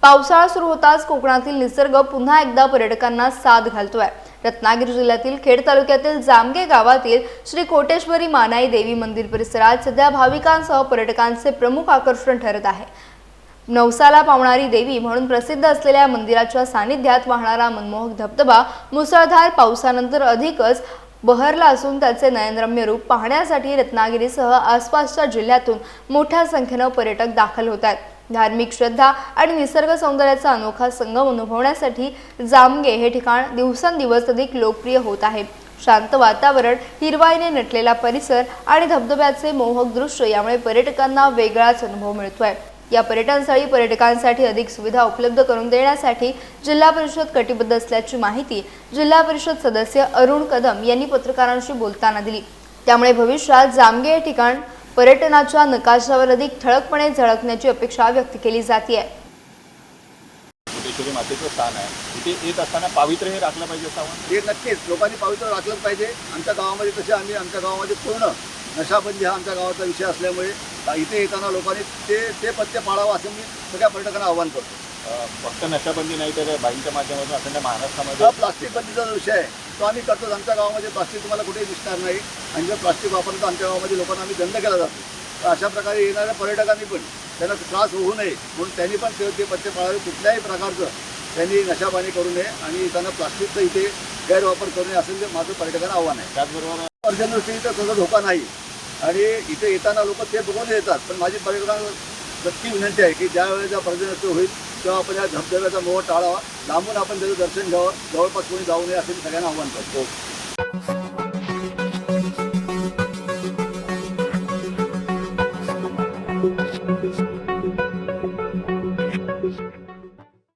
पावसाळा सुरू होताच कोकणातील निसर्ग पुन्हा एकदा पर्यटकांना साथ घालतोय। रत्नागिरी जिल्ह्यातील खेड तालुक्यातील जामगे गावातील श्री कोटेश्वरी मानाई देवी मंदिर परिसरात सध्या भाविकांसह पर्यटकांचे प्रमुख आकर्षण ठरत आहे। नवसाला पावणारी देवी म्हणून प्रसिद्ध असलेल्या मंदिराच्या सानिध्यात वाहणारा मनमोहक धबधबा मुसळधार पावसानंतर अधिकच बहरला असून त्याचे नयनरम्य रूप पाहण्यासाठी रत्नागिरीसह आसपासच्या जिल्ह्यातून मोठ्या संख्येने पर्यटक दाखल होत आहेत। धार्मिक श्रद्धा आणि निसर्ग सौंदर्याचा अनोखा संगम अनुभवण्यासाठी जामगे हे ठिकाण दिवसेंदिवस अधिक लोकप्रिय होत आहे। शांत वातावरण, हिरवाईने नटलेला परिसर आणि धबधब्याचे मोहक दृश्य यामुळे पर्यटकांना वेगळाच अनुभव मिळतोय। या पर्यटनस्थळी पर्यटकांसाठी अधिक सुविधा उपलब्ध करून देण्यासाठी जिल्हा परिषद कटिबद्ध असल्याची माहिती जिल्हा परिषद सदस्य अरुण कदम यांनी पत्रकारांशी बोलताना दिली। त्यामुळे भविष्यात जामगे हे ठिकाण पर्यटनाच्या नकाशावर अधिक ठळकपणे झळकण्याची अपेक्षा व्यक्त केली जाते। कोटेश्वरी मातेचं स्थान आहे, इथे येत असताना पावित्र्य हे राखलं पाहिजे असावं। हे नक्कीच लोकांनी पावित्र्य राखलंच पाहिजे। आमच्या गावामध्ये तसे आम्ही आमच्या गावामध्ये पूर्ण नशाबंदी हा आमच्या गावाचा विषय असल्यामुळे इथे येताना लोकांनी ते पथ्य पाळावं असं मी सगळ्या पर्यटकांना आवाहन करतो। फक्त नशाबंदी नाही तर बाईंच्या माध्यमातून अखंड महाराष्ट्रामध्ये प्लास्टिक बंदीचा जो विषय आहे तो आम्ही करतो। आमच्या गावामध्ये प्लास्टिक तुम्हाला कुठेही दिसणार नाही आणि जर प्लास्टिक वापरतो आमच्या गावामध्ये लोकांना आम्ही दंड केला जातो। तर अशा प्रकारे येणाऱ्या पर्यटकांनी पण त्यांना त्रास होऊ नये म्हणून त्यांनी पण ते पथ्य पाळावे। कुठल्याही प्रकारचं त्यांनी नशाबाणी करू नये आणि त्यांना प्लास्टिकचा इथे गैरवापर करू नये असं माझं पर्यटकांना आव्हान आहे। त्याचबरोबर पर्जन्यदृष्टीचा तसा धोका नाही आणि इथे येताना लोक ते बघून येतात, पण माझी पर्यटकांना नक्की विनंती आहे की ज्या वेळेचा पर्जन्योत्सव होईल तेव्हा आपण या धबधब्याचा मोह टाळावा, लांबून आपण त्याचं दर्शन घ्यावं, जवळपास कोणी जाऊ नये असं मी सगळ्यांना आव्हान करतो।